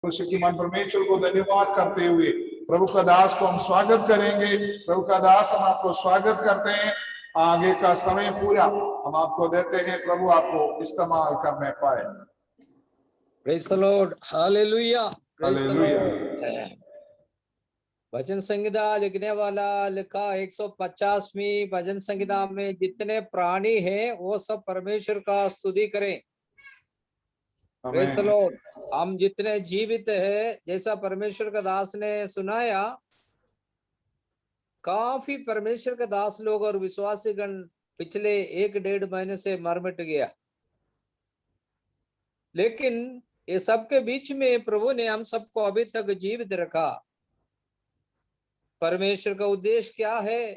तो शक्तिमान परमेश्वर को धन्यवाद करते हुए प्रभु का दास को हम स्वागत करेंगे। प्रभु का दास, हम आपको स्वागत करते हैं। आगे का समय पूरा हम आपको देते हैं, प्रभु आपको इस्तेमाल करने पाए। Praise the lord, hallelujah, praise the hallelujah. Lord. भजन संहिता लिखने वाला लिखा 150वीं भजन संहिता में जितने प्राणी हैं वो सब परमेश्वर का स्तुति करें। Praise the Lord. हम जितने जीवित है, जैसा परमेश्वर का दास ने सुनाया, काफी परमेश्वर का दास लोग और विश्वासी गण पिछले 1-1.5 महीने से मर मिट गया, लेकिन ये सबके बीच में प्रभु ने हम सबको अभी तक जीवित रखा। परमेश्वर का उद्देश्य क्या है?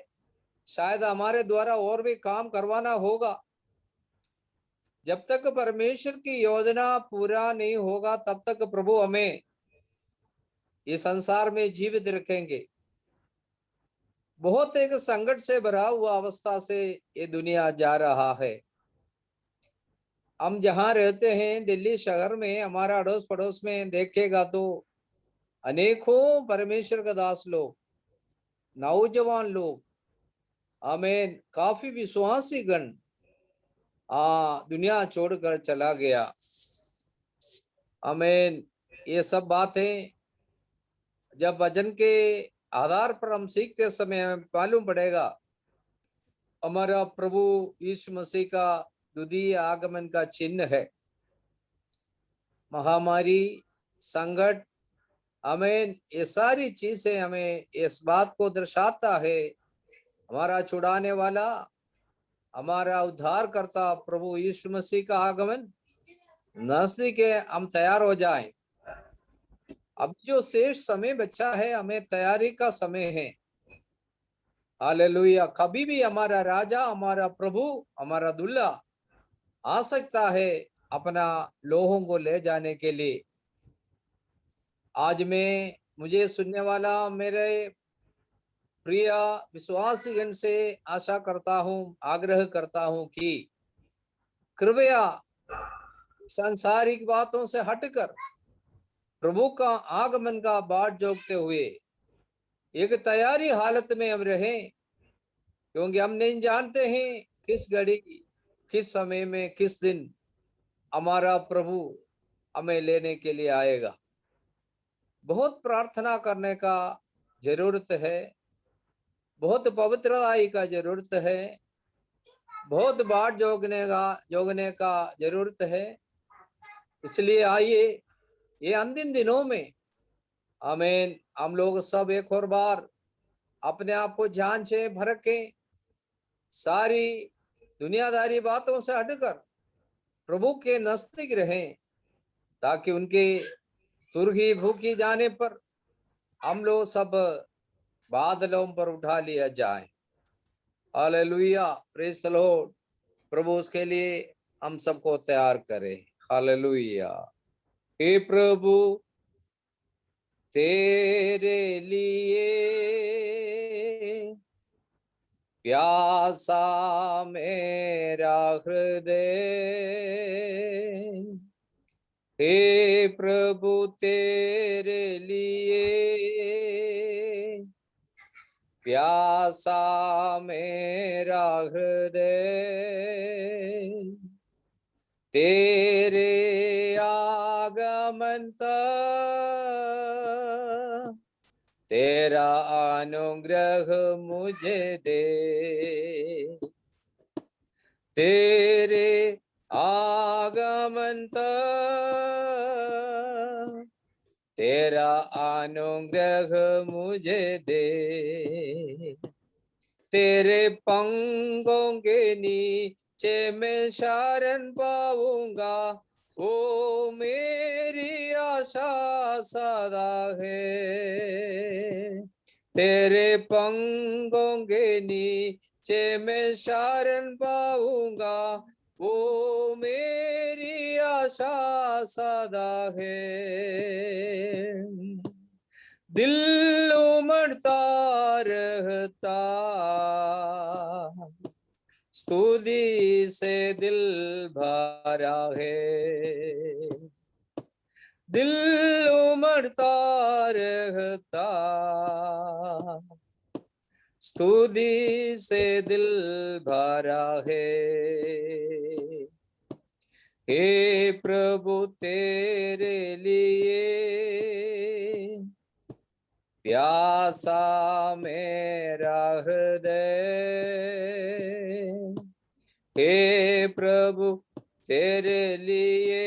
शायद हमारे द्वारा और भी काम करवाना होगा। जब तक परमेश्वर की योजना पूरा नहीं होगा तब तक प्रभु हमें ये संसार में जीवित रखेंगे। बहुत एक संकट से भरा हुआ अवस्था से ये दुनिया जा रहा है। हम जहां रहते हैं दिल्ली शहर में, हमारा अड़ोस पड़ोस में देखेगा तो अनेकों परमेश्वर का दास लोग, नौजवान लोग, आमीन, काफी विश्वासी गण दुनिया छोड़कर चला गया। आमीन। ये सब बातें जब वचन के आधार पर हम सीखते समय हमें मालूम पड़ेगा हमारा प्रभु यीशु मसीह का द्वितीय आगमन का चिन्ह है। महामारी, संकट, आमीन, ये सारी चीजें हमें इस बात को दर्शाता है हमारा छुड़ाने वाला, हमारा उद्धार करता प्रभु यीशु मसीह का आगमन नजदीक है। हम तैयार हो जाएं। अब जो शेष समय बचा है, हमें तैयारी का समय है। हालेलुया। कभी भी हमारा राजा, हमारा प्रभु, हमारा दुल्हा आ सकता है अपना लोगों को ले जाने के लिए। आज मैं मुझे सुनने वाला मेरे प्रिय विश्वासीगण से आशा करता हूं, आग्रह करता हूं कि कृपया सांसारिक बातों से हटकर प्रभु का आगमन का बाट जोगते हुए एक तैयारी हालत में हम रहें, क्योंकि हम नहीं जानते हैं किस घड़ी, किस समय में, किस दिन हमारा प्रभु हमें लेने के लिए आएगा। बहुत प्रार्थना करने का जरूरत है, बहुत पवित्रताई का जरूरत है, बहुत बाट जोगने का जरूरत है। इसलिए आइए ये अंतिम दिनों में आमीन, हम लोग सब एक और बार अपने आप को जान से भरके सारी दुनियादारी बातों से हटकर प्रभु के नजदीक रहें, ताकि उनके तुरही भूखी जाने पर हम लोग सब बादलों पर उठा लिया जाए। Hallelujah, praise the lord. प्रभु उसके लिए हम सबको तैयार करें। हालेलुया। हे प्रभु, तेरे लिए प्यासा मेरा हृदय, हे प्रभु तेरे लिए प्यासा मेरा हृदय, तेरे आगमन तक तेरा अनुग्रह मुझे दे, तेरे आगमन तक तेरा अनुग्रह मुझे दे, तेरे पंखों के नीचे मैं शरण पाऊंगा, वो मेरी आशा सदा है। तेरे पंखों के नीचे मैं शरण पाऊंगा, वो मेरी आशा सदा है। दिल उमड़ता रहता, स्तुति से दिल भरा है, दिल उमड़ता रहता, स्तुति से दिल भरा है। हे प्रभु तेरे लिए प्यासा मेरा हृदय, हे प्रभु तेरे लिए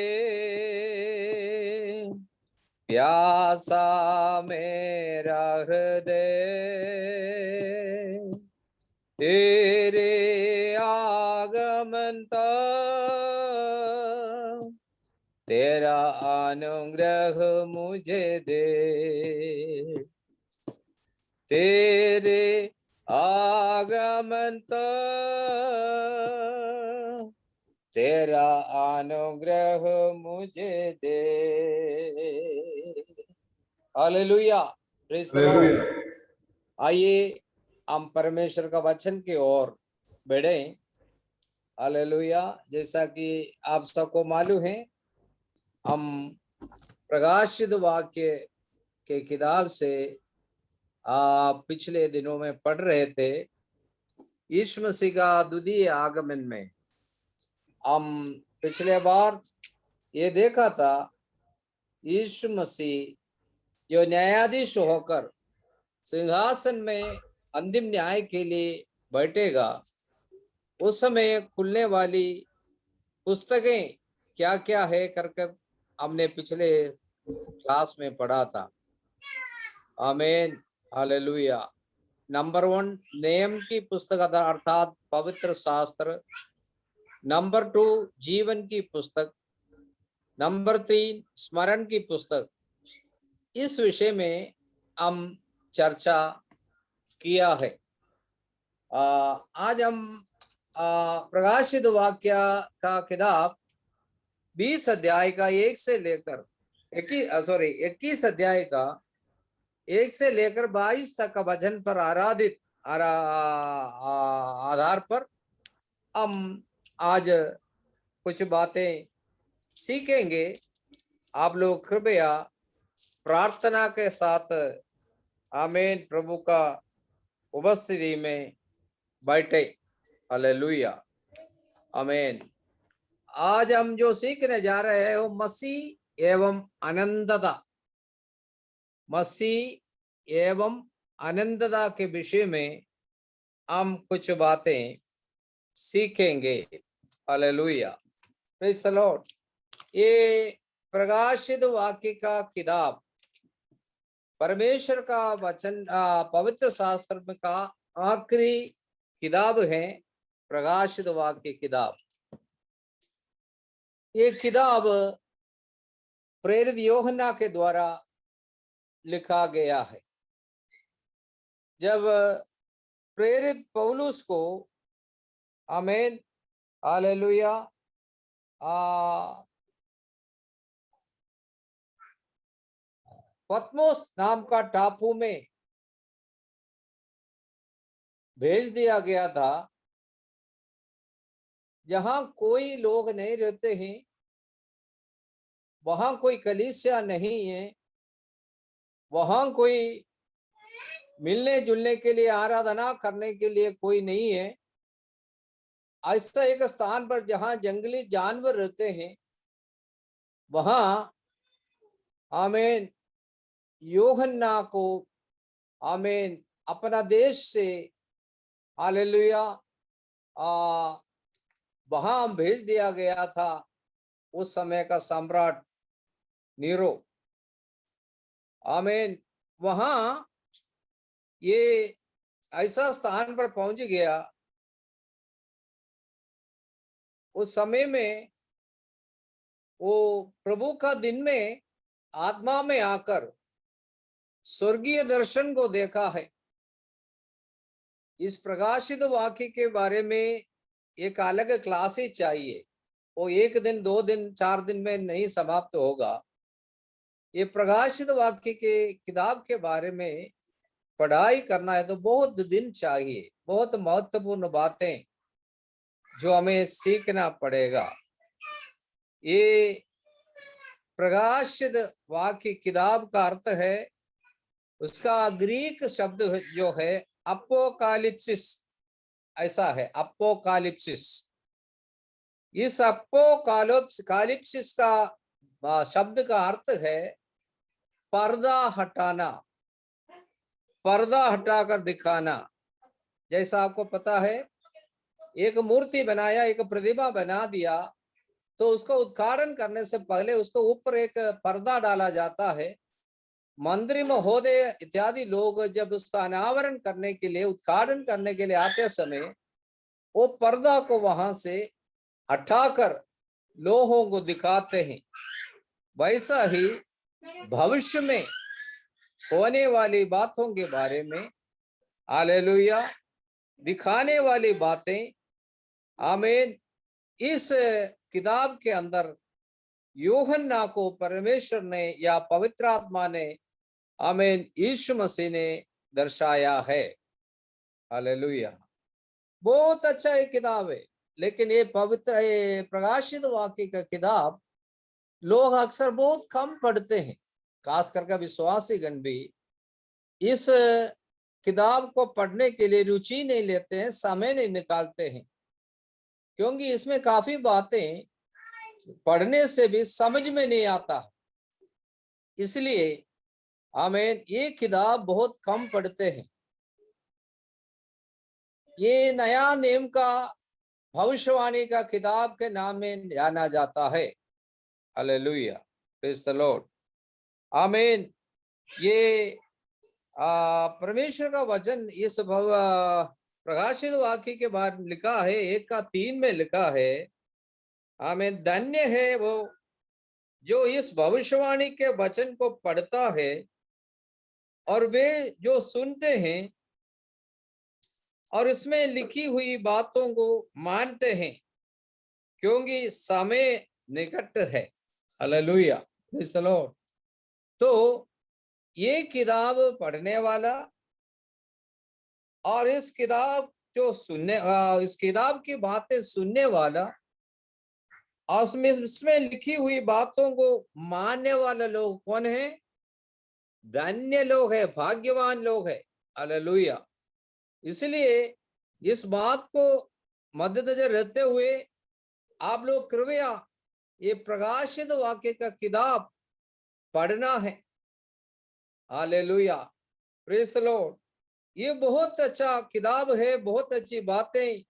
प्यासा मेरा हृदय, तेरे आगमन तक तेरा अनुग्रह मुझे दे, तेरे आगमन तक तेरा अनुग्रह मुझे दे। Hallelujah, praise the lord. Hallelujah. आइए हम परमेश्वर का वचन की ओर बढ़े। हालेलुया। जैसा कि आप सबको मालूम है, हम प्रकाशित वाक्य के किताब से पिछले दिनों में पढ़ रहे थे। यीशु मसीह का द्वितीय आगमन में हम पिछले बार ये देखा था, यीशु मसीह जो न्यायाधीश होकर सिंहासन में अंतिम न्याय के लिए बैठेगा, उस समय खुलने वाली पुस्तकें क्या क्या है कर हमने पिछले क्लास में पढ़ा था। आमीन, हालेलुया। नंबर 1 नियम की पुस्तक अर्थात पवित्र शास्त्र, नंबर 2 जीवन की पुस्तक, नंबर 3 स्मरण की पुस्तक। इस विषय में हम चर्चा किया है। आज हम प्रकाशित वाक्य का किताब 20 अध्याय का 1 से लेकर 21 अध्याय का 1 से लेकर 22 तक का वचन पर आधार पर हम आज कुछ बातें सीखेंगे। आप लोग कृपया प्रार्थना के साथ आमीन प्रभु का उपस्थिति में बैठे। हालेलुया, आमीन। आज हम जो सीखने जा रहे हैं वो मसीह एवं अनंतता, मसीह एवं अनंतता के विषय में हम कुछ बातें सीखेंगे। Hallelujah, praise the Lord. ये प्रकाशित वाक्य का किताब परमेश्वर का वचन पवित्र शास्त्र में का आखिरी किताब है, प्रकाशित वाक्य किताब। ये किताब प्रेरित यूहन्ना के द्वारा लिखा गया है। जब प्रेरित पौलुस को आमीन हालेलुया पत्मोस नाम का टापू में भेज दिया गया था, जहां कोई लोग नहीं रहते हैं, वहां कोई कलीसिया नहीं है, वहां कोई मिलने जुलने के लिए, आराधना करने के लिए कोई नहीं है। ऐसा एक स्थान पर जहां जंगली जानवर रहते हैं, वहां आमीन यूहन्ना को आमीन अपना देश से हालेलुया वहां भेज दिया गया था। उस समय का सम्राट नीरो, आमीन, वहां ये ऐसा स्थान पर पहुंच गया। उस समय में वो प्रभु का दिन में आत्मा में आकर स्वर्गीय दर्शन को देखा है। इस प्रकाशित वाक्य के बारे में एक अलग क्लास ही चाहिए। वो 1 दिन 2 दिन 4 दिन में नहीं समाप्त होगा। ये प्रकाशित वाक्य के किताब के बारे में पढ़ाई करना है तो बहुत दिन चाहिए, बहुत महत्वपूर्ण बातें जो हमें सीखना पड़ेगा। ये प्रकाशित वाक्य किताब का अर्थ है, उसका ग्रीक शब्द जो है अपोकालिप्सिस, ऐसा है अपोकालिप्सिस। इस अपोकालिप्सिस का शब्द का अर्थ है पर्दा हटाना, पर्दा हटाकर दिखाना। जैसा आपको पता है, एक मूर्ति बनाया, एक प्रतिमा बना दिया, तो उसको उद्घाटन करने से पहले उसको ऊपर एक पर्दा डाला जाता है। मंत्री महोदय इत्यादि लोग जब उसका अनावरण करने के लिए, उद्घाटन करने के लिए आते समय वो पर्दा को वहां से हटाकर लोगों को दिखाते हैं। वैसा ही भविष्य में होने वाली बातों के बारे में, हालेलुया, दिखाने वाली बातें, आमीन, इस किताब के अंदर यूहन्ना को परमेश्वर ने या पवित्र आत्मा ने, आमीन, यीशु मसीह ने दर्शाया है। हालेलुया। बहुत अच्छा एक किताब है, लेकिन ये पवित्र प्रकाशित वाक्य का किताब लोग अक्सर बहुत कम पढ़ते हैं, खास करके विश्वासी गण भी इस किताब को पढ़ने के लिए रुचि नहीं लेते हैं, समय नहीं निकालते हैं, क्योंकि इसमें काफी बातें पढ़ने से भी समझ में नहीं आता। इसलिए आमीन, ये किताब बहुत कम पढ़ते हैं। ये नया नियम का भविष्यवाणी का किताब के नाम में जाना जाता है। हालेलुया, प्रेज द लॉर्ड, आमीन। ये परमेश्वर का वचन इस प्रकाशित वाक्य के बाद लिखा है, 1:3 में लिखा है, आमीन, धन्य है वो जो इस भविष्यवाणी के वचन को पढ़ता है और वे जो सुनते हैं और इसमें लिखी हुई बातों को मानते हैं, क्योंकि समय निकट है। Hallelujah, praise the Lord. तो ये किताब पढ़ने वाला और इस किताब इस किताब की बातें सुनने वाला और इसमें लिखी हुई बातों को मानने वाले लोग कौन है? धन्य लोग है, भाग्यवान लोग है। हालेलुया। इसलिए इस बात को मद्देनजर रहते हुए आप लोग कृपया ये प्रकाशित वाक्य का किताब पढ़ना है। Hallelujah, praise the Lord. ये बहुत अच्छा किताब है, बहुत अच्छी बातें,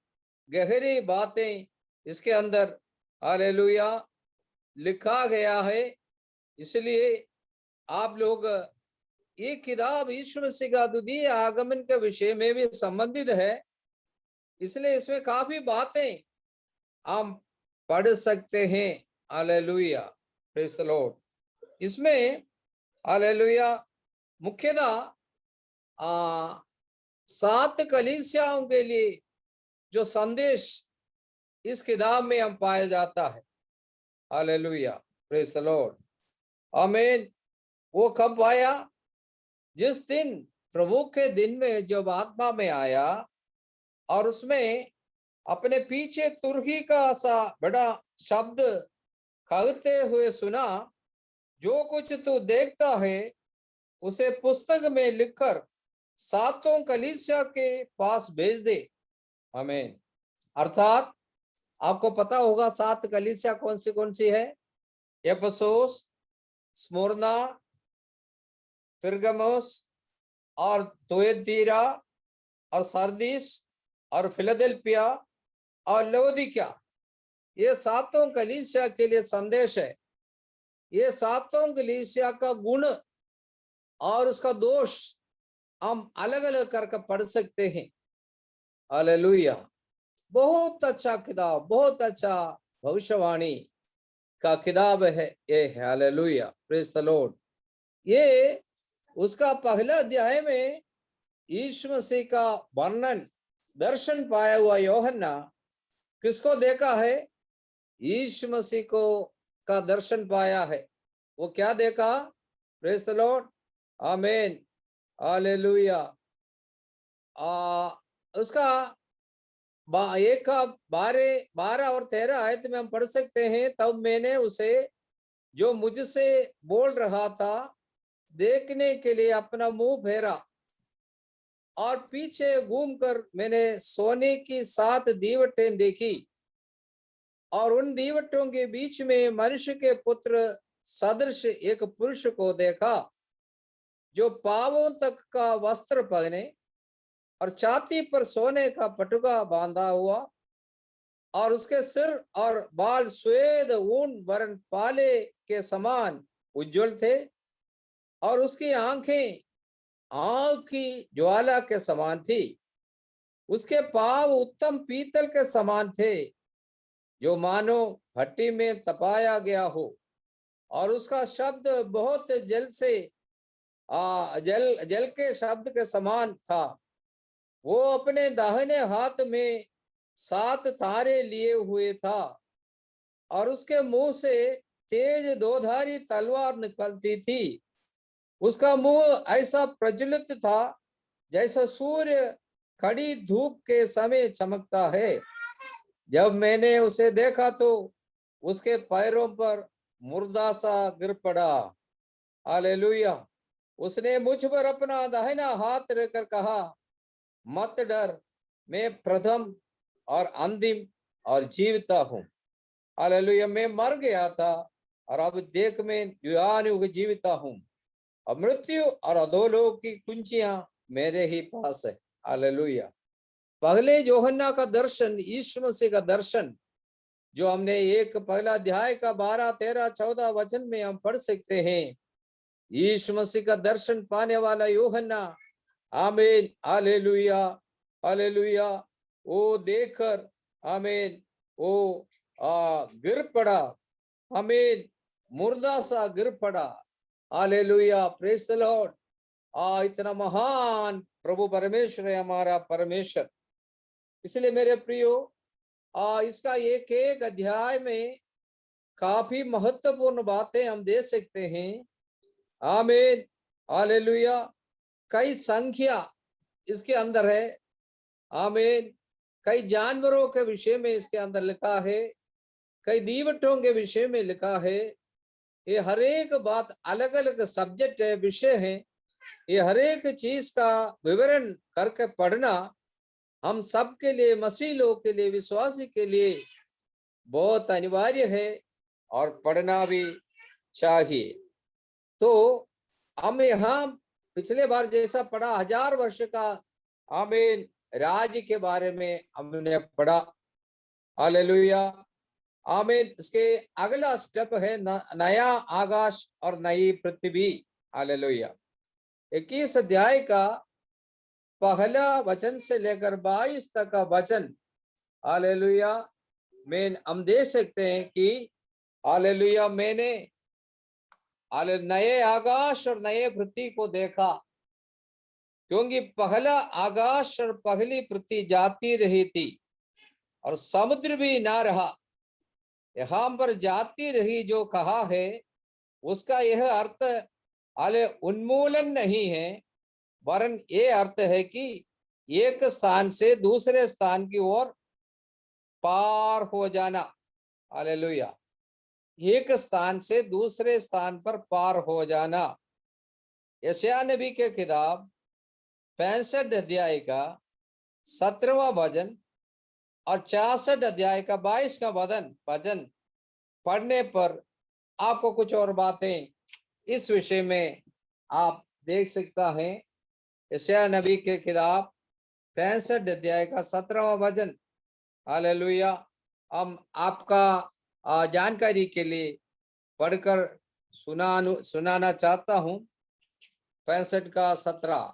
गहरी बातें इसके अंदर, हालेलुया, लिखा गया है। इसलिए आप लोग, ये किताब यीशु मसीह का द्वितीय आगमन के विषय में भी संबंधित है, इसलिए इसमें काफी बातें हम पढ़ सकते हैं। Hallelujah, praise the Lord. इसमें हालेलुया मुख्यतः 7 कलीसियाओं के लिए जो संदेश इस किताब में हम पाया जाता है। हालेलुया, प्रेज द लॉर्ड, आमीन। वो कब आया? जिस दिन, प्रभु के दिन में जब आत्मा में आया और उसमें अपने पीछे तुरही का सा बड़ा शब्द कहते हुए सुना, जो कुछ तू देखता है उसे पुस्तक में लिखकर 7 कलीसिया के पास भेज दे। आमीन। अर्थात आपको पता होगा 7 कलीसिया कौन सी है? एफेसुस, स्मुरना, पिरगमुस और तुयतीरा और सरदीस और फिलाडेल्फिया और लवोदिकिया। ये 7 कलीसिया के लिए संदेश है। ये 7 कलीसिया का गुण और उसका दोष हम अलग अलग करके पढ़ सकते हैं। हालेलुया, बहुत अच्छा किताब, बहुत अच्छा भविष्यवाणी का किताब है ये। Hallelujah, praise the Lord. ये उसका पहला अध्याय में यीशु मसीह का वर्णन, दर्शन पाया हुआ यूहन्ना किसको देखा है? यीशु मसीह को का दर्शन पाया है। वो क्या देखा? प्रेज द लॉर्ड, आमीन, हालेलुया। उसका 1 का 12 और 13 आयत में हम पढ़ सकते हैं, तब मैंने उसे जो मुझसे बोल रहा था देखने के लिए अपना मुंह फेरा, और पीछे घूमकर मैंने सोने की 7 दीवटें देखी, और उन दीवटों के बीच में मनुष्य के पुत्र सदृश एक पुरुष को देखा, जो पांवों तक का वस्त्र पहने और छाती पर सोने का पटुका बांधा हुआ, और उसके सिर और बाल श्वेत ऊन वरण पाले के समान उज्जवल थे, और उसकी आंखें आग की ज्वाला के समान थी। उसके पांव उत्तम पीतल के समान थे, जो मानो भट्टी में तपाया गया हो, और उसका शब्द बहुत जल से जल के शब्द के समान था। वो अपने दाहिने हाथ में 7 तारे लिए हुए था, और उसके मुंह से तेज दोधारी तलवार निकलती थी। उसका मुंह ऐसा प्रज्वलित था जैसा सूर्य खड़ी धूप के समय चमकता है। जब मैंने उसे देखा तो उसके पैरों पर मुर्दा सा गिर पड़ा। हालेलुया। उसने मुझ पर अपना दाहिना हाथ रखकर कहा, मत डर, मैं प्रथम और अंतिम और जीविता हूँ। हालेलुया। मैं मर गया था और अब देख मैं युगानुयुग जीविता हूँ, और मृत्यु और अधोलोक की कुंजियां मेरे ही पास है। हालेलुया। पहले यूहन्ना का दर्शन, यीशु मसीह का दर्शन, जो हमने एक पहला अध्याय का 12, 13, 14 वचन में हम पढ़ सकते हैं। यीशु मसीह का दर्शन पाने वाला यूहन्ना, आमीन, हालेलुया, हालेलुया, वो देखकर आमीन वो गिर पड़ा, आमीन, मुर्दा सा गिर पड़ा। Hallelujah, praise the Lord. इतना महान प्रभु परमेश्वर है हमारा परमेश्वर। इसलिए मेरे प्रियो, इसका एक एक अध्याय में काफी महत्वपूर्ण बातें हम दे सकते हैं। आमीन, हालेलुया। कई संख्या इसके अंदर है। आमीन। कई जानवरों के विषय में इसके अंदर लिखा है, कई दीवटों के विषय में लिखा है। ये हर एक बात अलग अलग सब्जेक्ट है, विषय है। ये हर एक चीज का विवरण करके पढ़ना हम सब के लिए, मसीह लोग के लिए, विश्वासी के लिए बहुत अनिवार्य है, और पढ़ना भी चाहिए। तो हम यहाँ पिछले बार जैसा पढ़ा, 1000 वर्ष का आमीन राज्य के बारे में हमने पढ़ा। हालेलुया, आमीन। इसके अगला स्टेप है नया आकाश और नई पृथ्वी। हालेलुया। 21 अध्याय का पहला वचन से लेकर 22 तक का वचन, हालेलुया, में हम देख सकते हैं कि हालेलुया मैंने नए आकाश और नए पृथ्वी को देखा, क्योंकि पहला आकाश और पहली पृथ्वी जाती रही थी और समुद्र भी ना रहा। यहाँ पर जाती रही जो कहा है, उसका यह अर्थ उन्मूलन नहीं है, वरन ये अर्थ है कि एक स्थान से दूसरे स्थान की ओर पार हो जाना। हालेलुया। एक स्थान से दूसरे स्थान पर पार हो जाना। यशायाह नबी के किताब 65 अध्याय का 17वां वचन और 66 अध्याय का 22 का वचन पढ़ने पर आपको कुछ और बातें इस विषय में आप देख सकता है। यशायाह नबी के किताब 65 अध्याय का 17वां वचन। हालेलुया। हम आपका जानकारी के लिए पढ़कर सुनाना चाहता हूं। 65 का 17।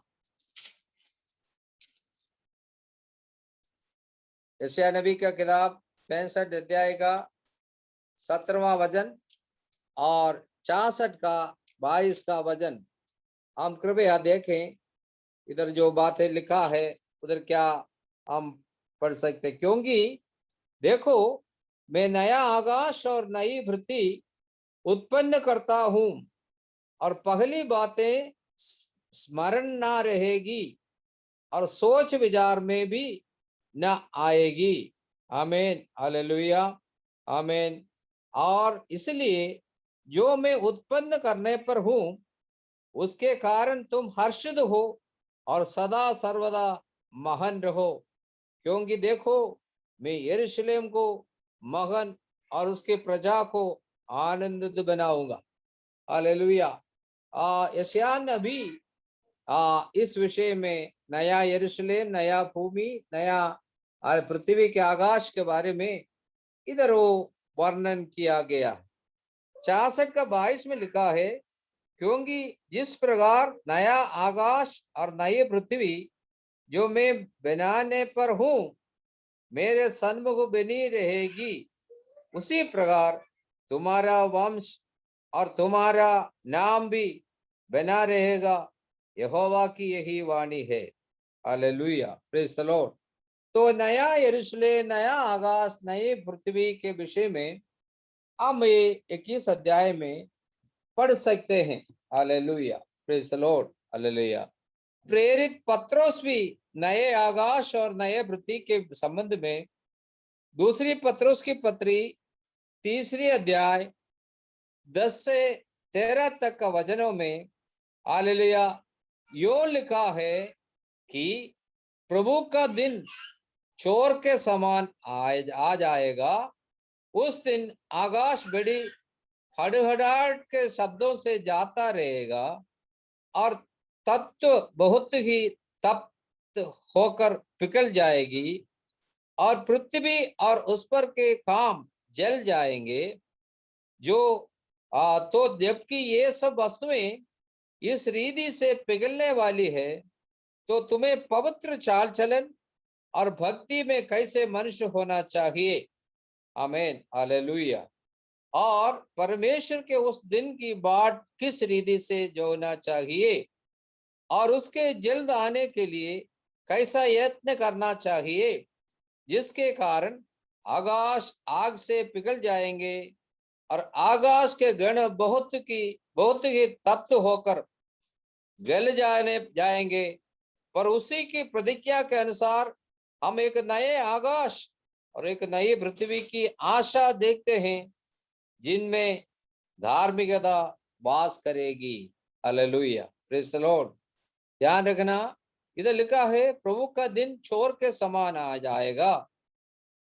यशायाह नबी का किताब 65 अध्याय का 17वां वचन और 66 का 22 का वचन हम कृपया देखें। इधर जो बातें लिखा है उधर क्या हम पढ़ सकते, क्योंकि देखो मैं नया आकाश और नई पृथ्वी उत्पन्न करता हूं, और पहली बातें स्मरण ना रहेगी और सोच विचार में भी न आएगी। आमीन, हालेलुया, आमीन। और इसलिए जो मैं उत्पन्न करने पर हूं, उसके कारण तुम हर्षित हो और सदा सर्वदा महान रहो। क्योंकि देखो, मैं यरूशलेम को महान और उसके प्रजा को आनंदित बनाऊंगा। हालेलुया। यशायाह नबी इस विषय में नया यरूशलेम, नया भूमि, नया पृथ्वी के आकाश के बारे में इधर वो वर्णन किया गया। 66 का 22 में लिखा है, क्योंकि जिस प्रकार नया आकाश और नई पृथ्वी जो मैं बनाने पर हूं मेरे सन्मुख बनी रहेगी, उसी प्रकार तुम्हारा वंश और तुम्हारा नाम भी बना रहेगा। यहोवा की यही वाणी है। Hallelujah, praise the Lord. तो नया यरूशलेम, नया आकाश, नई पृथ्वी के विषय में हम ये 21 अध्याय में पढ़ सकते हैं। Hallelujah, praise the lord. Hallelujah. प्रेरित पत्रोस भी नए आकाश और नए पृथ्वी के संबंध में दूसरी पत्रोस की पत्री 3 अध्याय 10 से 13 तक का वचनों में हालेलुया यो लिखा है कि प्रभु का दिन चोर के समान आ जाएगा। उस दिन आकाश बड़ी हड़हड़ाहट के शब्दों से जाता रहेगा और तत्व बहुत ही तप्त होकर पिघल जाएगी और पृथ्वी और उस पर के काम जल जाएंगे। जो तो जबकि ये सब वस्तुएं इस रीति से पिघलने वाली है, तो तुम्हें पवित्र चाल चलन और भक्ति में कैसे मनुष्य होना चाहिए। आमीन, हालेलुया। और परमेश्वर के उस दिन की बाट किस रीति से जोना चाहिए और उसके जल्द आने के लिए कैसा यत्न करना चाहिए, जिसके कारण आकाश आग से पिघल जाएंगे और आकाश के गण बहुत ही तप्त होकर गल जाएंगे। पर उसी की प्रतिज्ञा के अनुसार हम एक नए आकाश और एक नई पृथ्वी की आशा देखते हैं, जिनमें धार्मिकता वास करेगी। Hallelujah, praise the Lord. ध्यान रखना, इधर लिखा है प्रभु का दिन चोर के समान आ जाएगा।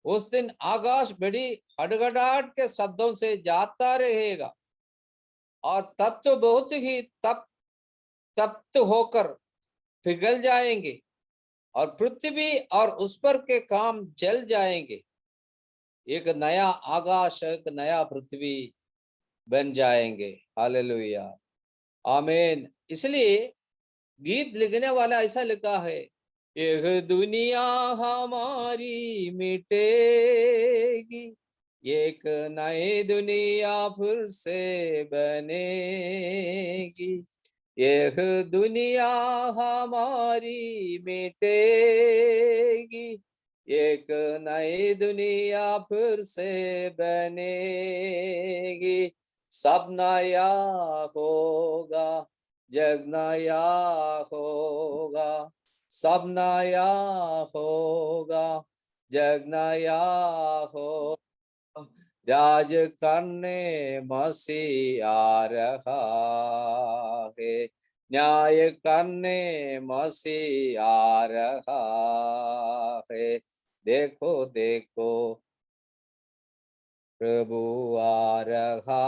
उस दिन आकाश बड़ी हड़गड़ाहट के शब्दों से जाता रहेगा और तत्व बहुत ही तप्त होकर पिघल जाएंगे और पृथ्वी और उस पर के काम जल जाएंगे। एक नया आकाश, एक नया पृथ्वी बन जाएंगे। हालेलुया, आमीन। इसलिए गीत लिखने वाला ऐसा लिखा है, यह दुनिया हमारी मिटेगी, एक नई दुनिया फिर से बनेगी। यह दुनिया हमारी मिटेगी, एक नई दुनिया फिर से बनेगी। सब नया होगा, जग नया होगा, सब नया होगा, जग नया हो। राज करने मसीह आ रहा है, न्याय करने मसीह आ रहा है। देखो देखो प्रभु आ रहा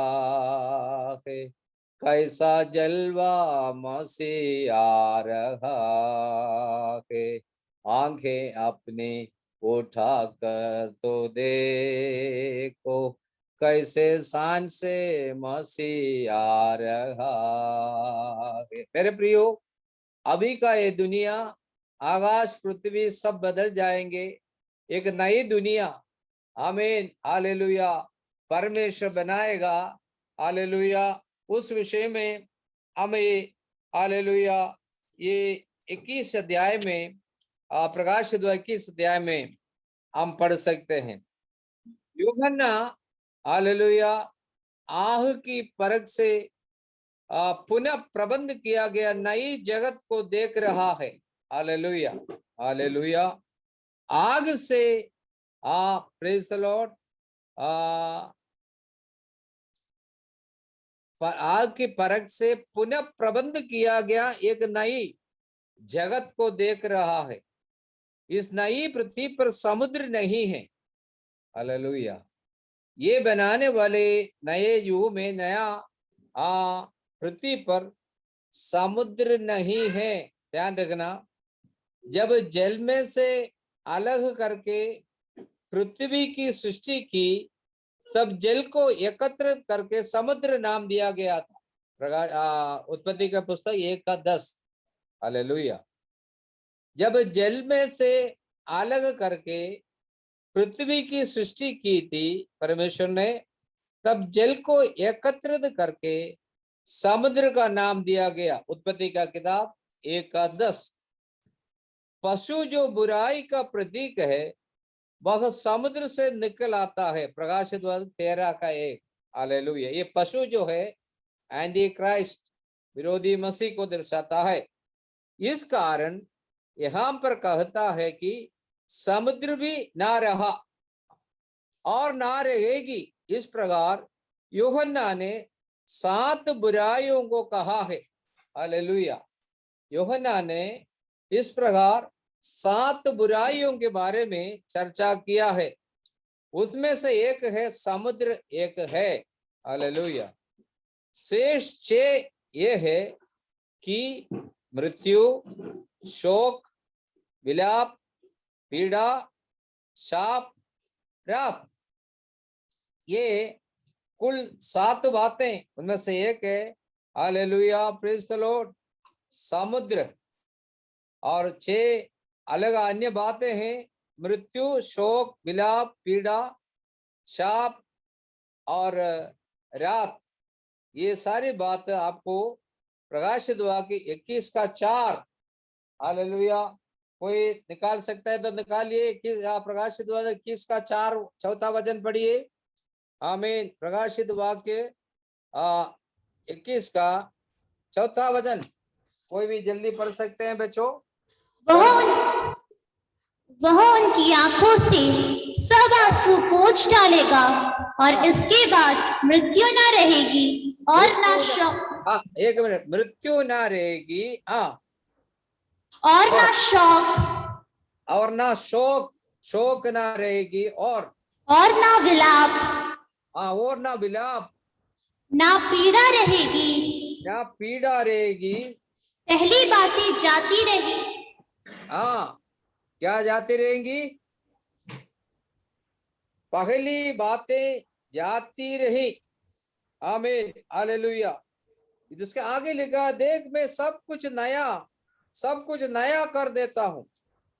है, कैसा जलवा मसीह आ रहा है। आंखें अपनी उठा कर तो देखो, कैसे शान से मसीह आ रहा है। मेरे प्रियो, अभी का ये दुनिया, आकाश पृथ्वी सब बदल जाएंगे। एक नई दुनिया, आमीन, हालेलुया, परमेश्वर बनाएगा। हालेलुया। उस विषय में हमें हालेलुया ये 21 अध्याय में, प्रकाश 21 अध्याय में हम पढ़ सकते हैं। यूहन्ना हालेलुया आह की परख से पुनः प्रबंध किया गया नई जगत को देख रहा है। Hallelujah, hallelujah. आग से प्रेज द लॉर्ड आग की परख से पुनः प्रबंध किया गया एक नई जगत को देख रहा है। इस नई पृथ्वी पर समुद्र नहीं है। हालेलुया। ये बनाने वाले नए युग में नया पृथ्वी पर समुद्र नहीं है। ध्यान रखना, जब जल में से अलग करके पृथ्वी की सृष्टि की, तब जल को एकत्र करके समुद्र नाम दिया गया था। उत्पत्ति का पुस्तक 1:10। हालेलुया। जब जल में से अलग करके पृथ्वी की सृष्टि की थी परमेश्वर ने, तब जल को एकत्रित करके समुद्र का नाम दिया गया। उत्पत्ति का किताब 1:10। पशु जो बुराई का प्रतीक है, वह समुद्र से निकल आता है। प्रकाशित 13:1। हालेलुया। ये पशु जो है एंटी क्राइस्ट, विरोधी मसीह को दर्शाता है। इस कारण यहां पर कहता है कि समुद्र भी ना रहा और ना रहेगी। इस प्रकार यूहन्ना ने 7 बुराइयों को कहा है। हालेलुया। यूहन्ना ने इस प्रकार 7 बुराइयों के बारे में चर्चा किया है। उसमें से एक है समुद्र, एक है। हालेलुया। शेष 6 ये है कि मृत्यु, शोक, विलाप, पीड़ा, शाप, रात। ये कुल 7 बातें, उनमें से एक है हालेलुया, प्रेज द लॉर्ड, समुद्र। और 6 अलग अन्य बातें हैं, मृत्यु, शोक, विलाप, पीड़ा, शाप और रात। ये सारी बात आपको प्रकाशित वाक्य 21:4। हालेलुया। कोई निकाल सकता है तो निकालिए। प्रकाशित वाक्य 21:4 चौथा वचन पढ़िए। आमीन। प्रकाशित वाक्य 21 का चौथा वचन कोई भी जल्दी पढ़ सकते हैं बच्चों। वह उनकी आंखों से सब आंसू पोंछ डालेगा और इसके बाद मृत्यु ना रहेगी और ना शोक। एक मिनट, मृत्यु ना रहेगी और ना शोक, और ना शोक, शोक ना रहेगी और ना विलाप, और ना विलाप, ना पीड़ा रहेगी, ना पीड़ा रहेगी। पहली बातें जाती रही। क्या जाती रहेंगी? पहली बातें जाती रही। आमीन। हालेलुया। जिसके आगे लिखा, देख मैं सब कुछ नया कर देता हूं।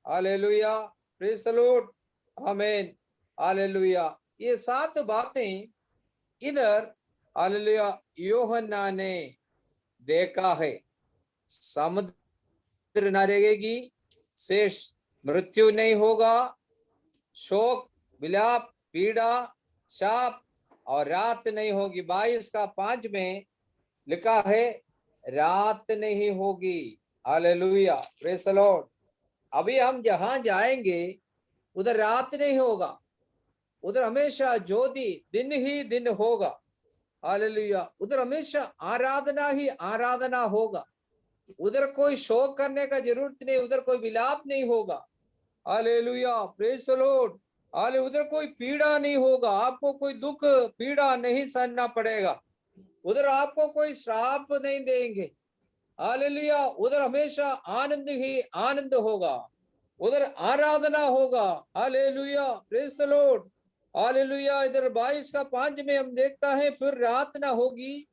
Hallelujah, praise the Lord. आमीन। हालेलुया। ये 7 बातें इधर हालेलुया यूहन्ना ने देखा है। समुद्र न रहेगी, शेष मृत्यु नहीं होगा, शोक, विलाप, पीड़ा, शाप और रात नहीं होगी। 22:5 में लिखा है रात नहीं होगी। Hallelujah, praise the Lord. अभी हम जहां जाएंगे उधर रात नहीं होगा, उधर हमेशा ज्योति दिन ही दिन होगा। हालेलुया। उधर हमेशा आराधना ही आराधना होगा। उधर कोई शोक करने का जरूरत नहीं, उधर कोई विलाप नहीं होगा। Hallelujah, praise the Lord. हाले उधर कोई पीड़ा नहीं होगा, आपको कोई दुख पीड़ा नहीं सहना पड़ेगा। उधर आपको कोई श्राप नहीं देंगे। हालेलुया। उधर हमेशा आनंद ही आनंद होगा, उधर आराधना होगा। Hallelujah, praise the lord. Hallelujah. इधर 22:5 में हम देखता है, फिर रात ना होगी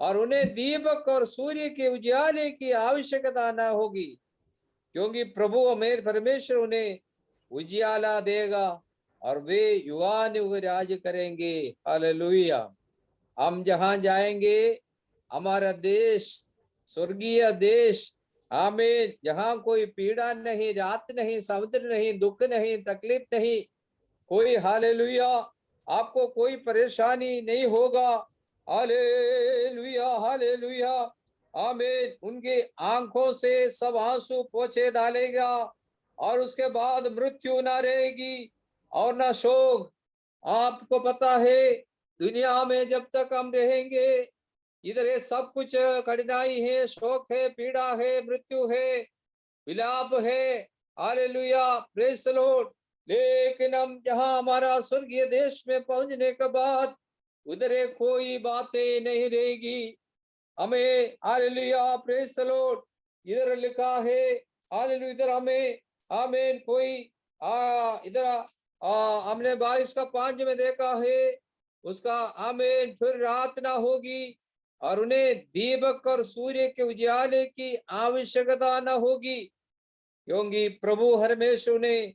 और उन्हें दीपक और सूर्य के उजाले की आवश्यकता ना होगी, क्योंकि प्रभु अमेर परमेश्वर उन्हें उजियाला देगा और वे युगानुयुग राज करेंगे। हालेलुया। हम जहां जाएंगे, हमारा देश स्वर्गीय देश, आमीन, जहां कोई पीड़ा नहीं, रात नहीं, समुद्र नहीं, दुख नहीं, तकलीफ नहीं, कोई हालेलुया आपको कोई परेशानी नहीं होगा। हालेलुया, हालेलुया, आमीन। उनकी आंखों से सब आंसू पोंछे डालेगा और उसके बाद मृत्यु ना रहेगी और ना शोक। आपको पता है दुनिया में जब तक हम रहेंगे इधर ये सब कुछ कठिनाई है, शोक है, पीड़ा है, मृत्यु है, विलाप है, हालेलुया, प्रेज द लॉर्ड। लेकिन हम जहां हमारा स्वर्गीय देश में पहुंचने के बाद उधर एक कोई बातें नहीं रहेगी हमें, हालेलुया, प्रेज द लॉर्ड। इधर लिखा है हालेलुया, इधर हमें आमीन कोई इधर हमने 22 का 5 में देखा है उसका आमीन, फिर रात ना होगी और उन्हें दीपक और सूर्य के उजाले की आवश्यकता न होगी, क्योंकि प्रभु हरमेशा ने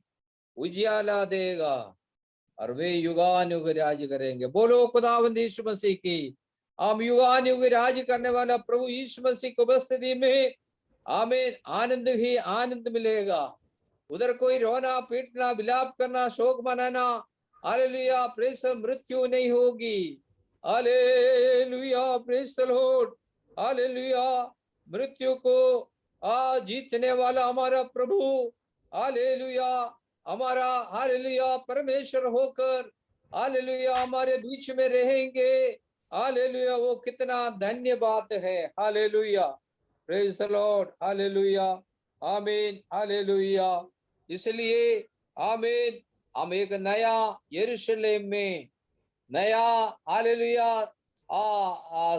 उजियाला देगा और वे युगानुयुग राज करेंगे। बोलो खुदावंद यीशु मसीह की। हम युगानुयुग राज करने वाला प्रभु यीशु मसीह की उपस्थिति में आमीन आनंद ही आनंद मिलेगा। उधर कोई रोना पीटना विलाप करना शोक मनाना हालेलुया प्रेस मृत्यु नहीं होगी। Hallelujah press the lord. Hallelujah, मृत्यु को जीतने वाला हमारा प्रभु हालेलुया, हमारा हालेलुया परमेश्वर होकर हालेलुया हमारे बीच में रहेंगे। हालेलुया, वो कितना धन्य बात है। Hallelujah praise the lord. Hallelujah आमीन हालेलुया। इसलिए आमीन हम एक नया यरूशलेम में नया हालेलुया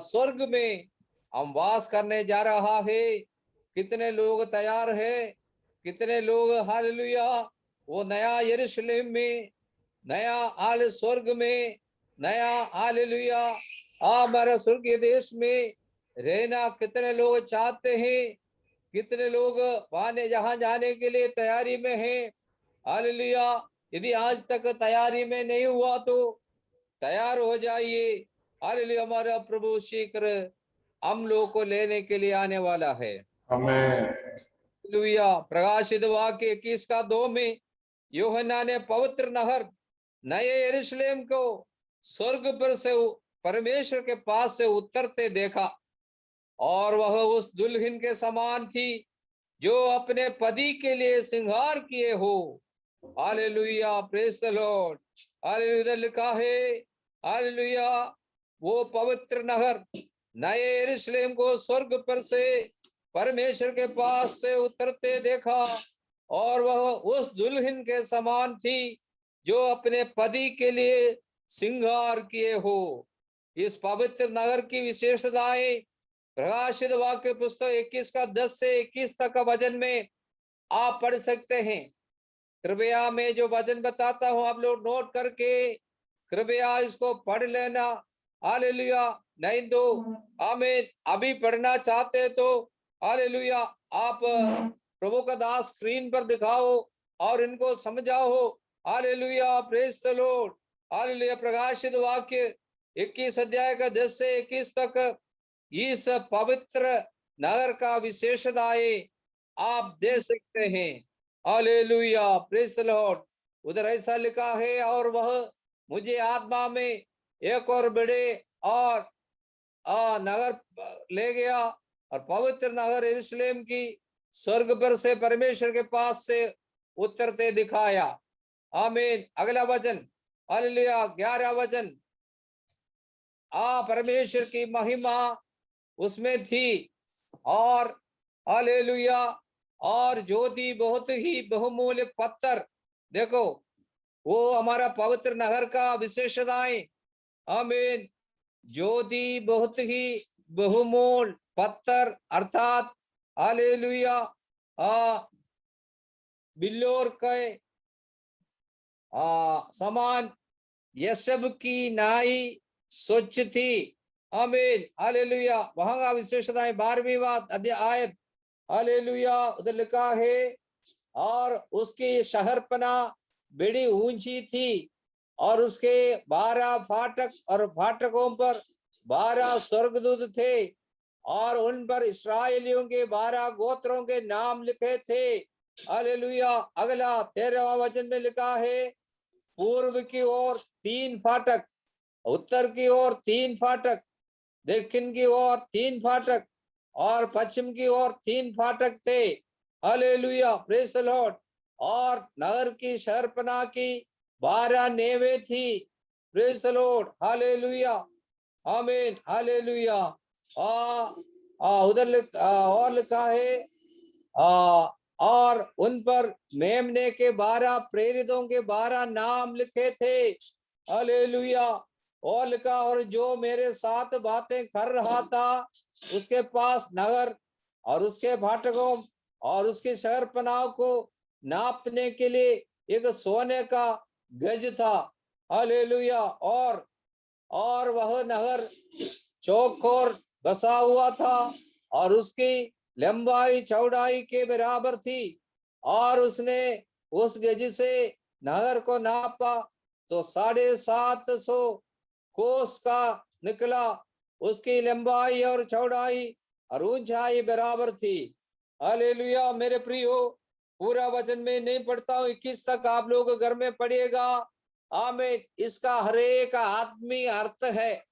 स्वर्ग में हम वास करने जा रहा है। कितने लोग तैयार है, कितने लोग हालेलुया वो नया यरूशलेम में नया हाल स्वर्ग में नया हालेलुया हमारा स्वर्गीय देश में रहना कितने लोग चाहते हैं, कितने लोग वहां जहां जाने के लिए तैयारी में हैं। हालेलुया, यदि आज तक तैयारी में नहीं हुआ तो तैयार हो जाइए। हालेलुया, हमारा प्रभु शीघ्र हम लोग को लेने के लिए आने वाला है। आमीन। हालेलुया, प्रकाशित वाक्य 21 का 2 में यूहन्ना ने पवित्र नहर नए यरूशलेम को स्वर्ग पर से परमेश्वर के पास से उतरते देखा और वह उस दुल्हन के समान थी जो अपने पति के लिए श्रृंगार किए हो। Hallelujah praise the lord. Hallelujah लिखा है हालेलुया वो पवित्र नहर नए यरूशलेम को स्वर्ग पर से परमेश्वर के पास से उतरते देखा और वह उस दुल्हन के समान थी जो अपने पति के लिए श्रृंगार किए हो। इस पवित्र नगर की विशेषताएं प्रकाशित वाक्य पुस्तक 21 का 10 से 21 तक का वचन में आप पढ़ सकते हैं। कृपया मैं जो वचन बताता हूं आप लोग नोट करके कृपया इसको पढ़ लेना। हालेलुया, नहीं तो आमीन अभी पढ़ना चाहते तो हालेलुया आप प्रभु का दास स्क्रीन पर दिखाओ और इनको समझाओ। Hallelujah praise the lord. Hallelujah, प्रकाशित वाक्य 21 अध्याय का 10 से 21 तक इस पवित्र नगर का विशेषताएं आप दे सकते हैं। Hallelujah praise the Lord. उधर ऐसा लिखा है और वह मुझे आत्मा में एक और बड़े और नगर ले गया और पवित्र नगर यरूशलेम की स्वर्ग पर से परमेश्वर के पास से उतरते दिखाया। आमीन। अगला वचन हालेलुया 11 वचन। परमेश्वर की महिमा उसमें थी और हालेलुया और ज्योति बहुत ही बहुमूल्य पत्थर। देखो वो हमारा पवित्र नगर का विशेषताएं। आमीन। ज्योति बहुत ही बहुमूल्य पत्थर अर्थात हालेलुया बिल्लोर के समान यह सब की नाई स्वच्छ थी। आमीन हालेलुया। वहां का विशेषताएं 12वीं बात आयत। हालेलुया, उधर लिखा है और उसकी शहरपना बड़ी ऊंची थी और उसके 12 फाटक और फाटकों पर 12 स्वर्गदूत थे और उन पर इस्राएलियों के 12 गोत्रों के नाम लिखे थे। हालेलुया। अगला 13वां वचन में लिखा है पूर्व की ओर 3 फाटक, उत्तर की ओर 3 फाटक, दक्षिण की ओर 3 फाटक और पश्चिम की ओर 3 फाटक थे। Hallelujah praise the Lord. और नगर की शहरपनाह की 12 नेवें थी। Praise the lord. हालेलुया आमीन हालेलुया। और लिखा है और उन पर मेमने के 12 प्रेरितों के 12 नाम लिखे थे। हालेलुया। और लिखा, और जो मेरे साथ बातें कर रहा था उसके पास नगर और उसके फाटकों और उसकी शहरपनाह को नापने के लिए एक सोने का गज था। हालेलुया। और वह नगर चौकोर बसा हुआ था और उसकी लंबाई चौड़ाई के बराबर थी। और उसने उस गज से नगर को नापा तो 750 कोस का निकला। उसकी लंबाई और चौड़ाई और ऊंचाई बराबर थी। हालेलुया। मेरे प्रियो, पूरा वचन में नहीं पढ़ता हूं, 21 तक आप लोग घर में पढ़िएगा। आमीन। इसका हरेक आदमी अर्थ है।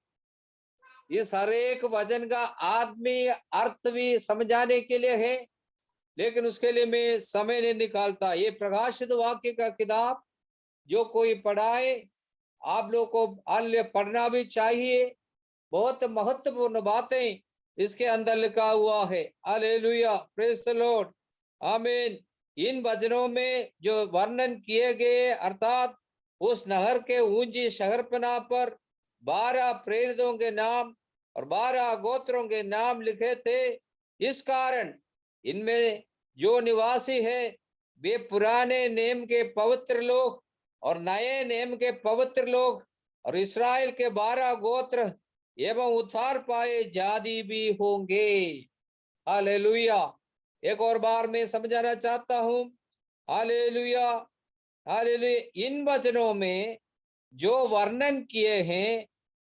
इस हरेक वचन का आदमी अर्थ भी समझाने के लिए है, लेकिन उसके लिए मैं समय नहीं निकालता। ये प्रकाशित वाक्य का किताब जो कोई पढ़ाए, आप लोग को पढ़ना भी चाहिए। बहुत महत्वपूर्ण बातें इसके अंदर लिखा हुआ है। हालेलुया, प्रेज द लॉर्ड, आमीन। इन वचनों में जो वर्णन किए गए, अर्थात उस नहर के ऊंची शहरपनाह पर 12 प्रेरितों के नाम और 12 गोत्रों के नाम लिखे थे। इस कारण इनमें जो निवासी है वे पुराने नेम के पवित्र लोग और नए नेम के पवित्र लोग और इस्राएल के 12 गोत्र एवं उद्धार पाए जाति भी होंगे। हालेलुया। एक और बार मैं समझाना चाहता हूं। Hallelujah, hallelujah. इन वचनों में जो वर्णन किए हैं,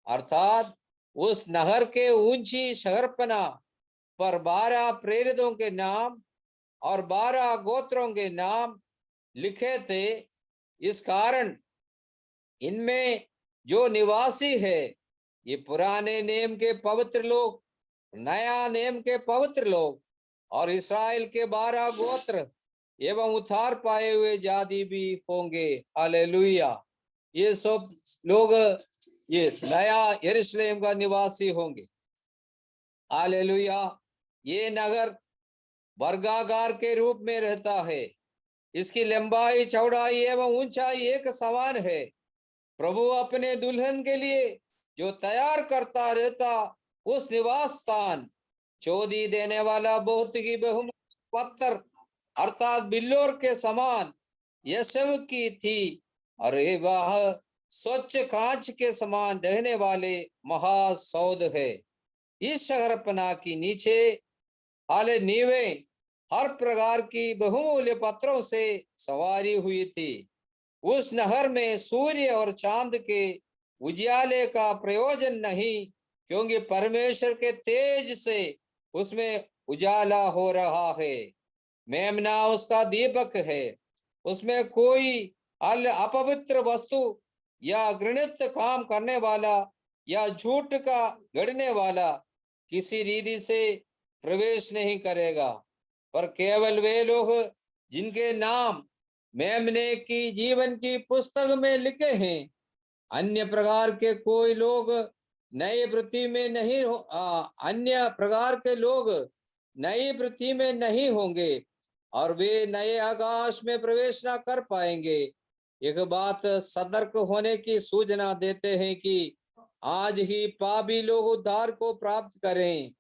अर्थात उस नहर के ऊंची शहरपनाह पर 12 प्रेरितों के नाम और 12 गोत्रों के नाम लिखे थे। इस कारण इनमें जो निवासी है ये पुराने नेम के पवित्र लोग, नया नेम के पवित्र लोग और इस्राएल के 12 गोत्र एवं उद्धार पाए हुए जाति भी होंगे। हालेलुया। ये सब लोग ये नया यरूशलेम का निवासी होंगे। हालेलुया। ये नगर वर्गाकार के रूप में रहता है। इसकी लंबाई चौड़ाई एवं ऊंचाई एक समान है। प्रभु अपने दुल्हन के लिए जो तैयार करता रहता उस निवास स्थान चोदी देने वाला बहुत ही बहुमूल्य पत्थर अर्थात बिल्लोर के समान यशव की थी और वह स्वच्छ कांच के समान रहने वाले महासौध है। इस शहरपनाह की नीचे हाले नीवे हर प्रकार की बहुमूल्य पत्थरों से सवारी हुई थी। उस नहर में सूर्य और चांद के उजियाले का प्रयोजन नहीं, क्योंकि परमेश्वर के तेज से उसमें उजाला हो रहा है। मेमना उसका दीपक है। उसमें कोई अपवित्र वस्तु या घृणित काम करने वाला या झूठ का गढ़ने वाला किसी रीति से प्रवेश नहीं करेगा, पर केवल वे लोग जिनके नाम मेमने की जीवन की पुस्तक में लिखे हैं। अन्य प्रकार के कोई लोग नई पृथ्वी में नहीं अन्य प्रकार के लोग नई पृथ्वी में नहीं होंगे और वे नए आकाश में प्रवेश न कर पाएंगे। एक बात सतर्क होने की सूचना देते हैं कि आज ही पापी लोग उद्धार को प्राप्त करें।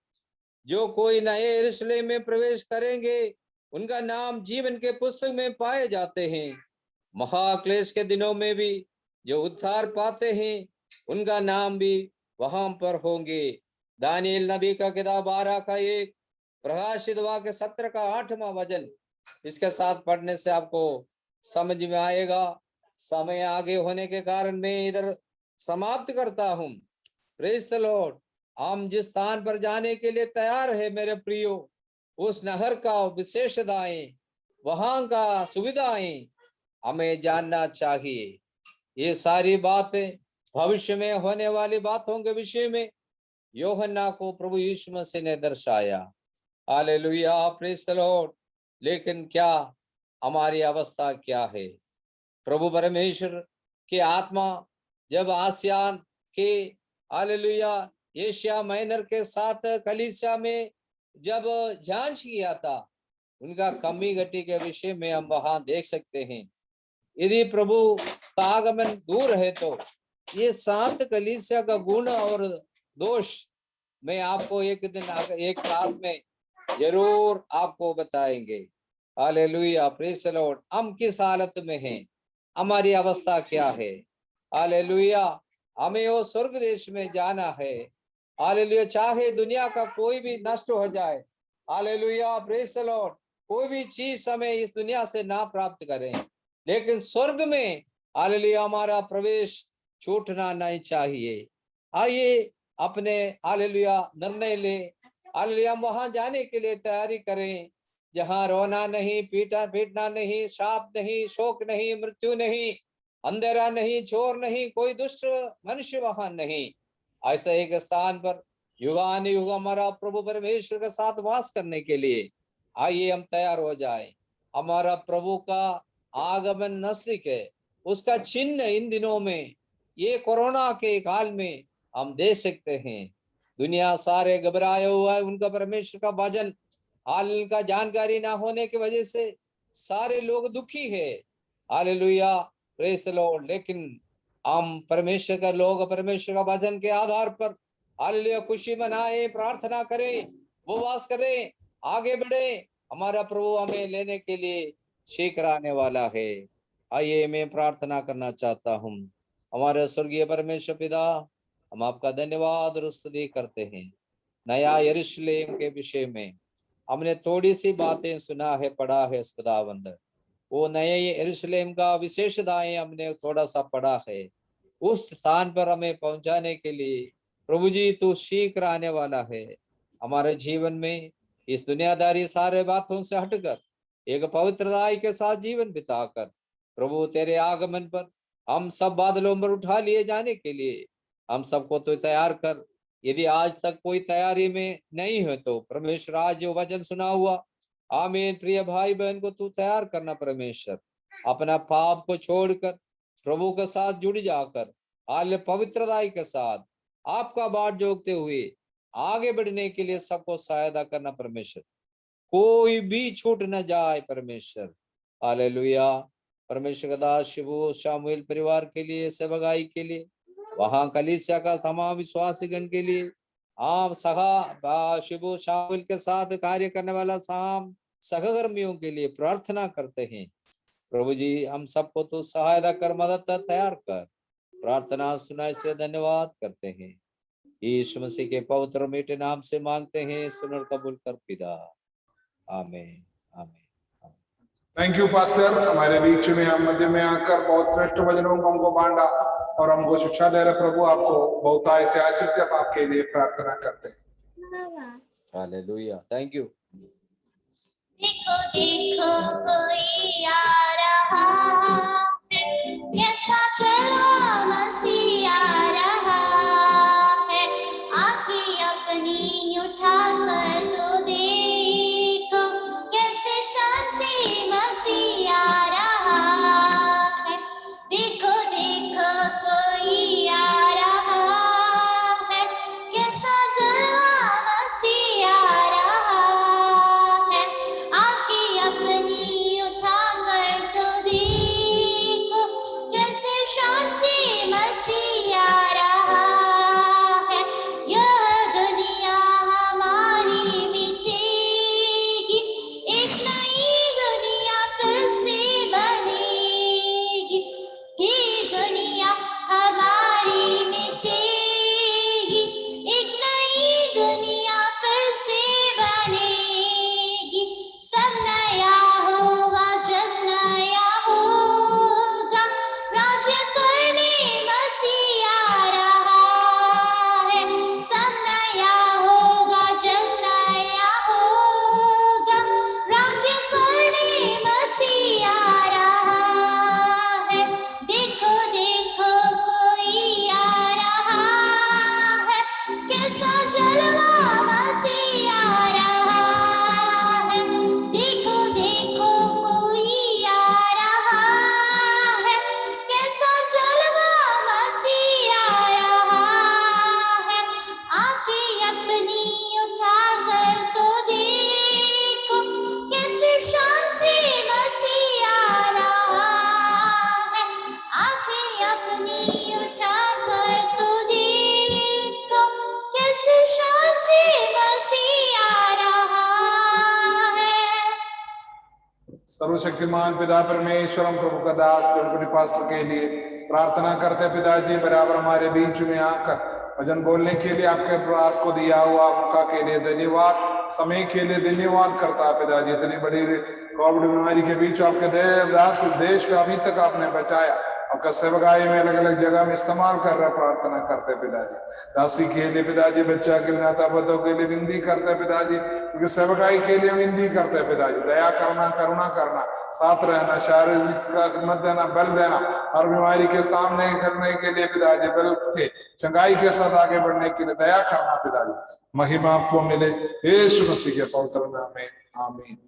जो कोई नए यरूशलेम में प्रवेश करेंगे उनका नाम जीवन के पुस्तक में पाए जाते हैं। महाक्लेश के दिनों में भी जो उद्धार पाते हैं उनका नाम भी वहां पर होंगे। दानियल नबी का किताब 12 का 1, प्रकाशित वाक्य 17 का 8वां वचन, इसके साथ पढ़ने से आपको समझ में आएगा। समय आगे होने के कारण मैं इधर समाप्त करता हूं। Praise the Lord. हम जिस स्थान पर जाने के लिए तैयार है मेरे प्रियो, उस नहर का विशेषताएं, वहां का सुविधाएं हमें जानना चाहिए। ये सारी बातें भविष्य में होने वाली बातों के विषय में यूहन्ना को प्रभु यीशु मसीह ने दर्शाया। Hallelujah, praise the Lord. लेकिन क्या हमारी अवस्था क्या है? प्रभु परमेश्वर की आत्मा जब आसियान के हालेलुया एशिया माइनर के साथ कलीसिया में जब जांच किया था, उनका कमी घटी के विषय में हम वहां देख सकते हैं। यदि प्रभु का आगमन दूर है तो ये 7 कलीसिया का गुण और दोष मैं आपको एक दिन एक क्लास में जरूर आपको बताएंगे। Hallelujah, praise the Lord. हम किस हालत में हैं, हमारी अवस्था क्या है? हालेलुया, हमें वो स्वर्ग देश में जाना है। हालेलुया, चाहे दुनिया का कोई भी नष्ट हो जाए, हालेलुया, प्रेज द लॉर्ड, कोई भी चीज हमें इस दुनिया से ना प्राप्त करें, लेकिन स्वर्ग में हालेलुया हमारा प्रवेश छूटना नहीं चाहिए। आइए अपने हालेलुया निर्णय ले, हालेलुया हम वहां जाने के लिए तैयारी करें, जहां रोना नहीं, पीटना नहीं, शाप नहीं, शोक नहीं, मृत्यु नहीं, अंधेरा नहीं, चोर नहीं, कोई दुष्ट मनुष्य वहां नहीं। ऐसा एक स्थान पर युगान युग हमारा प्रभु परमेश्वर के साथ वास करने के लिए आइए हम तैयार हो जाए। हमारा प्रभु का आगमन नजदीक है, उसका चिन्ह इन दिनों में, ये कोरोना के काल में हम दे सकते हैं। दुनिया सारे घबराए हुआ है, उनका परमेश्वर का भजन हाल का जानकारी ना होने की वजह से सारे लोग दुखी है। Hallelujah, praise the Lord. लेकिन हम परमेश्वर का लोग परमेश्वर का भजन के आधार पर हालेलुया खुशी मनाए, प्रार्थना करें, उपवास करें, आगे बढ़े। हमारा प्रभु हमें लेने के लिए शीघ्र आने वाला है। आइए मैं प्रार्थना करना चाहता हूँ। हमारे स्वर्गीय परमेश्वर पिता, हम आपका धन्यवाद और स्तुति करते हैं। नया यरूशलेम के विषय में हमने थोड़ी सी बातें सुना है, पढ़ा है खुदावंद। वो नए यरूशलेम का विशेषताएं हमने थोड़ा सा पढ़ा है। उस स्थान पर हमें पहुंचाने के लिए प्रभु जी तू शीघ्र आने वाला है। हमारे जीवन में इस दुनियादारी सारे बातों से हटकर एक पवित्रताई के साथ जीवन बिताकर प्रभु तेरे आगमन पर हम सब बादलों पर उठा लिए जाने के लिए हम सबको तो तैयार कर। यदि आज तक कोई तैयारी में नहीं है तो परमेश्वर आज जो वचन सुना हुआ, आमीन, प्रिय भाई बहन को तू तैयार करना परमेश्वर। अपना पाप को छोड़कर प्रभु के साथ जुड़ जाकर हाल पवित्रताई के साथ आपका बाट जोगते हुए आगे बढ़ने के लिए सबको सहायता करना परमेश्वर। कोई भी छूट न जाए परमेश्वर। हालेलुया। परमेश्वर का दास शिबू शामुएल परिवार के लिए, सेवकाई के लिए, वहां कलीसिया का तमाम विश्वासीगण के लिए, आप सखा शिबू शामुएल के साथ कार्य करने वाला साम सहकर्मियों के लिए प्रार्थना करते हैं। प्रभु जी हम सबको तो सहायता कर, मदद कर, तैयार कर। प्रार्थना सुनाए से धन्यवाद करते हैं। यीशु मसीह के पवित्र मीठे नाम से मांगते हैं, सुन और कबूल कर पिता। आमीन, आमीन। थैंक यू पास्टर, हमारे बीच में हम मध्य में आकर बहुत श्रेष्ठ वचनों को हमको बांटा और हमको शिक्षा दे रहे। प्रभु आपको बहुतायत से आशीष दे। आपके लिए प्रार्थना करते हैं। Hallelujah, thank you. देखो देखो कोई आ रहा है, कैसा चला मसीह आ रहा है। आंखें अपनी उठा कर तो देखो, कैसे शान से मसीह आ रहा है। देखो देखो कोई आ रहा है, कैसा जलवा मसीह आ रहा है। आंखें अपनी उठा कर तो देखो, कैसे शान से सर्वशक्तिमान पिता परमेश्वर, हम प्रभु का दास देवकुटी पास्टर के लिए प्रार्थना करते पिताजी, बराबर हमारे बीच में आकर भजन बोलने के लिए आपके प्रयास को दिया हुआ मौका के लिए धन्यवाद, समय के लिए धन्यवाद करता पिताजी। इतनी बड़ी कोविड बीमारी के बीच आपके देवदास को देश को अभी तक आपने बचाया, आपका सेवकाई में अलग अलग जगह में इस्तेमाल कर रहा, प्रार्थना करते पिताजी। दासी के लिए पिताजी, बच्चा के लिए, नाता बतों के लिए विनती करते पिताजी, क्योंकि सेवकाई के लिए विनती करते पिताजी। दया करना, करुणा करना, साथ रहना, शारीरिक का हिम्मत देना, बल देना, हर बीमारी के सामने करने के लिए पिताजी, बल के चंगाई के साथ आगे बढ़ने के लिए दया करना पिताजी। महिमा आपको मिले यीशु मसीह के पवित्र नाम में, आमीन।